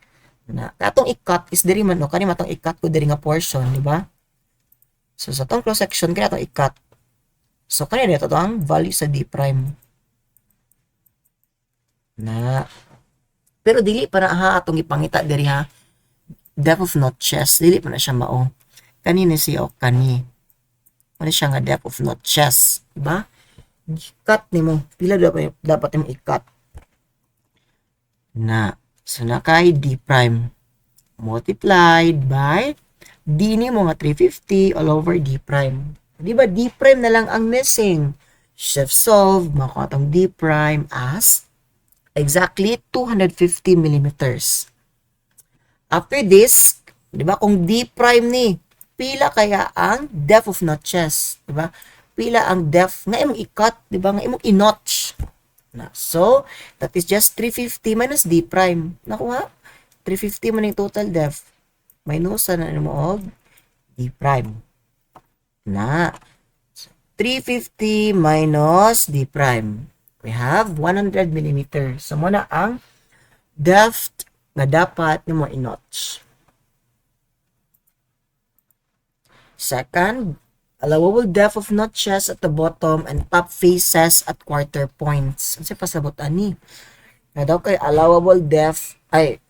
Na. Katong i-cut is diri man, no? Kaning matong i-cut ko diri nga portion, di ba? So, sa atong cross section, kaya atong i-cut. So, kanina dito ang value sa D prime. Na pero dili pa na ha atong ipangita diri ha depth of notches, dili pa na siya mao kanina siya o kani ano siya nga depth of notches, diba? I-cut nimo pila dapat nimo i-cut na So, nakay D prime. Multiplied by D ni mo nga 350 all over D prime. Di ba D prime na lang ang missing? Shift solve, makuha tong D prime as exactly 250 millimeters. After this, di ba, kung D prime ni, pila kaya ang depth of notches? Di ba? Pila ang depth nga imong i-cut, di ba? Nga imong i-notch. So, that is just 350 minus D prime. Nakuha? 350 man yung total depth. Minusan na mo og D prime. Na. 350 minus D prime. We have 100 mm. So, muna ang depth nga dapat nimo i-notch. Second, allowable depth of notches at the bottom and top faces at quarter points. Kasi pasabot ani. Na daw kay allowable depth ay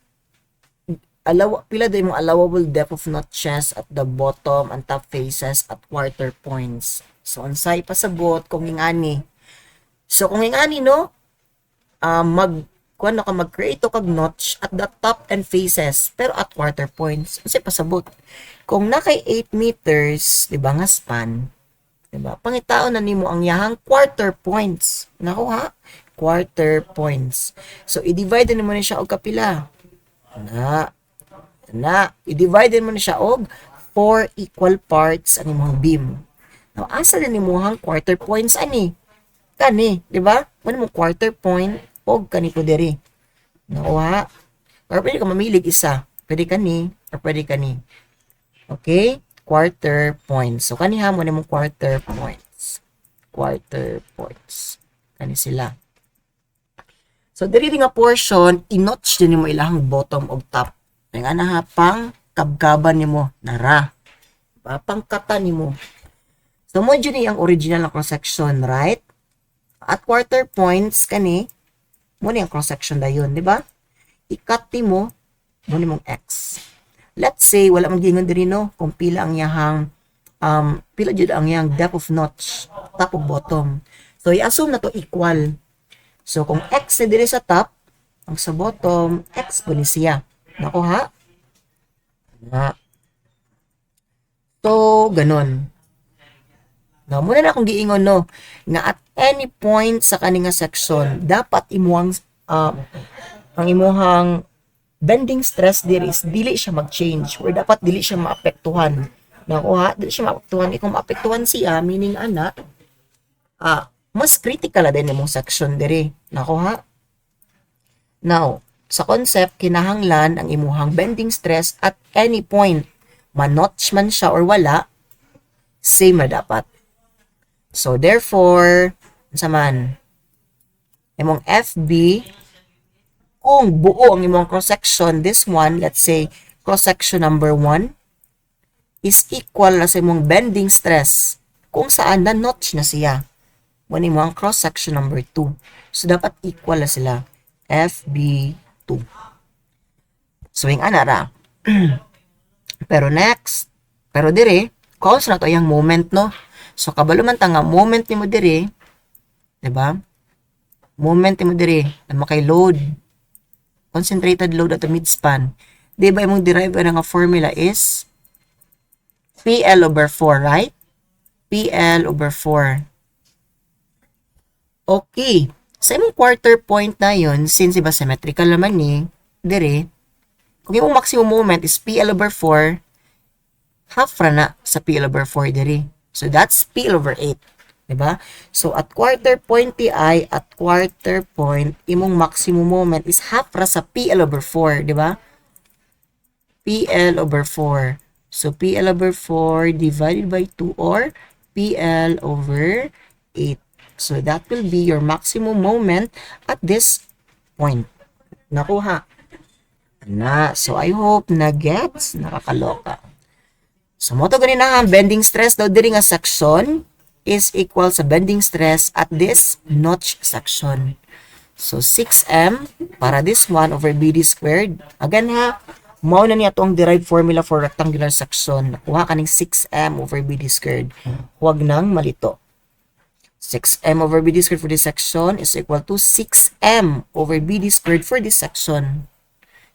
pila daw yung allowable depth of notches at the bottom and top faces at quarter points. So unsay pasabot kung ingani. So kung ingani no, mag-create o kag notch at the top and faces pero at quarter points. Unsay pasabot? Kung nakay 8 meters, di ba nga span, di ba? Pangitaon na nimo ang yahang quarter points. Nako ha? Quarter points. So i-divide nimo ni siya og kapila. I-divide mo na siya og 4 equal parts ang imong beam. Now, asa na nimuhang quarter points ani? Kani, di ba? Ano mo quarter point og kani po diri. Nakuha? Or pwede ka mamilig isa. Pwede kani or pwede kani. Okay? Quarter points. So, kaniha mo na mong quarter points. Quarter points. Kani sila. So, diri nga portion, i-notch din mo ilahang bottom og top. Nga na pang kabkaban nimo nara. Pang kata nimo. So mo dyan ang original na cross section, right? At quarter points kani mo ni ang cross section dayon, di ba? I-cut mo ni mong x. Let's say wala man gingon diri no kung pila ang yahang pila jud ang yang depth of notch, top of bottom. So i-assume na to equal. So kung x na diri sa top, ang sa bottom x po ni siya. Nako ha? So, ganon. Now, muna na akong giingon, no, nga at any point sa kaninga section, dapat imuhang, ang imuhang bending stress there is, dili siya mag-change, or dapat dili siya maapektuhan. Nako ha? Dili siya maapektuhan. Kung maapektuhan siya, meaning ana, mas critical na din yung section there. Nako ha? Now, sa concept, kinahanglan ang imuhang bending stress at any point. Man-notch man siya or wala, same na dapat. So, therefore, sa man, imong FB, kung buo ang imong cross-section, this one, let's say, cross-section number 1, is equal na sa imong bending stress kung saan na-notch na siya. Muna imong cross-section number 2. So, dapat equal na sila. FB 2. So, yung anara. Pero next, pero dire, cause na to yung moment, no? So, kabalo man ta nga, moment ni mo dire, diba? Moment ni mo dire, na makay load, concentrated load at the midspan. Diba yung derive na nga formula is PL over 4, right? PL over 4. Okay. Sa imong quarter point na yun, since iba symmetrical naman ni, dire, kung yung maximum moment is PL over 4, half ra na sa PL over 4 dire. So, that's PL over 8. Diba? So, at quarter point TI, at quarter point, imong maximum moment is half ra sa PL over 4. Diba? PL over 4. So, PL over 4 divided by 2 or PL over 8. So, that will be your maximum moment at this point. Nakuha. So, I hope na gets, nakakaloka. So, mo to ganina ang bending stress daw diri nga section is equal sa bending stress at this notch section. So, 6M para this one over BD squared. Again ha, mao na niya itong derived formula for rectangular section. Nakuha ka ng 6M over BD squared. Huwag nang malito. 6M over BD squared for this section is equal to 6M over BD squared for this section.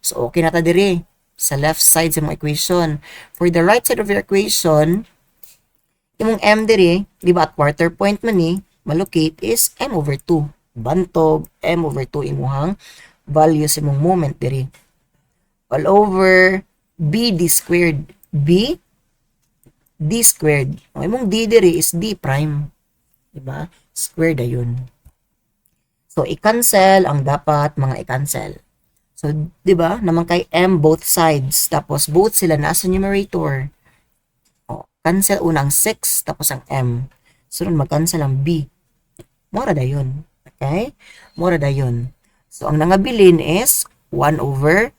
So, okay na ta diri sa left side sa mong equation. For the right side of your equation, imong m diri, di ba at quarter point man ni, malocate is m over 2. Bantog, m over 2 imuhang value sa imong moment diri. All over b d squared. B d squared. Ang imong d diri is d prime. Di ba? Squared ayun. So, i-cancel ang dapat mga i-cancel. So, di ba? Naman kay m both sides. Tapos, both sila nasa numerator. O, cancel unang 6, tapos ang m. So, mag-cancel ang b. Mura da yun. Okay? Mura da yun. So, ang nangabilin is 1 over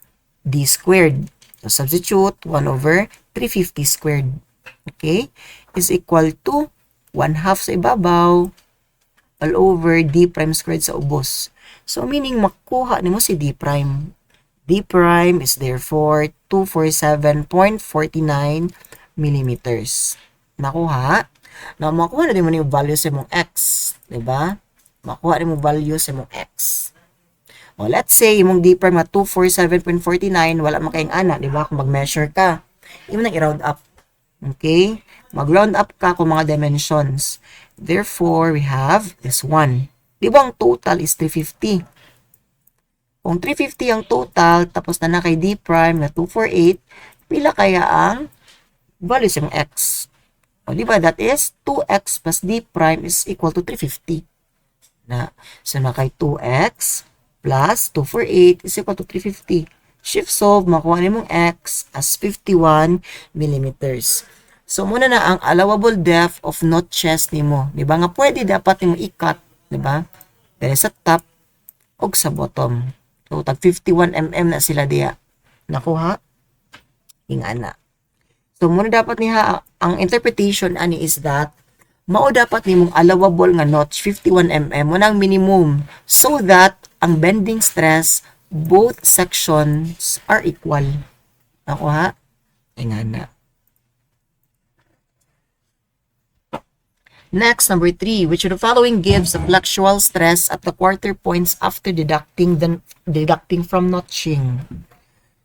d squared. So, substitute 1 over 350 squared. Okay? Is equal to 1/2 sa ibabaw all over d prime squared sa ubos. So, meaning, makuha nimo si d prime. D prime is therefore 247.49 millimeters. Nakuha? Na makuha na din mo yung value sa mong x. Diba? Makuha din mo value sa mong x. O, let's say, yung d prime na 247.49, wala makayang ana, diba? Kung mag-measure ka, yung nang i-round up. Okay? Mag-round up ka kung mga dimensions. Therefore, we have this one. Diba ang total is 350? Kung 350 ang total, tapos na kay d prime na 248, pila kaya ang value sa mong x? O, diba? That is 2x plus d prime is equal to 350. So, na kay 2x plus 248 is equal to 350. Shift solve, makuha ni mong x as 51 millimeters. So, muna na ang allowable depth of notches ni mo. Diba nga pwede dapat ni mo i-cut. Diba? Dahil sa top o sa bottom. So, tag 51 mm na sila diya. Nakuha? Hinga na. So, muna dapat niya, ang interpretation ani is that, mao dapat ni mong allowable nga notch 51 mm mo ang minimum so that ang bending stress both sections are equal. Nakuha? Hinga na. Next, number 3, which of the following gives a flexural stress at the quarter points after deducting from notching?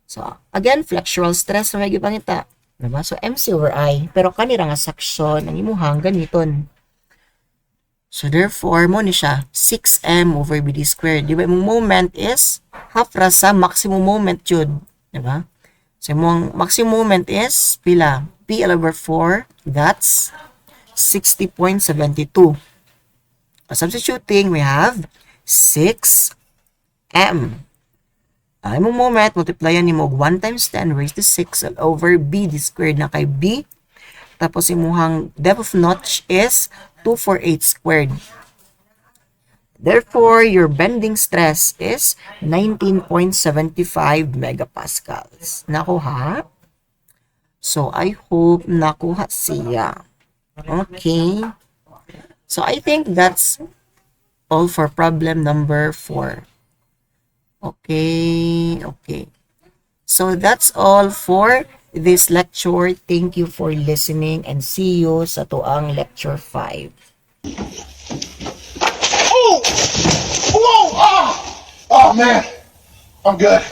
So, again, flexural stress na may gipangita. Diba? So, MC over I. Pero kanira nga section, ang imuhang ganiton. So, therefore, mo ni siya, 6m over bd squared. Diba? Yung moment is half ra sa maximum moment yun. Diba? So, yung maximum moment is, pila? P over 4, that's 60.72. Substituting, we have 6m. Imong moment, multiplyan ni mo 1 times 10 raised to 6 all over b d squared na kay b. Tapos imuhang depth of notch is 248 squared. Therefore, your bending stress is 19.75 megapascals. Nakuha? So, I hope nakuha siya. Okay. So, I think that's all for problem number 4. Okay. So, that's all for this lecture. Thank you for listening and see you sa tuang lecture 5.
Oh! Whoa! Oh! Oh, man. I'm good.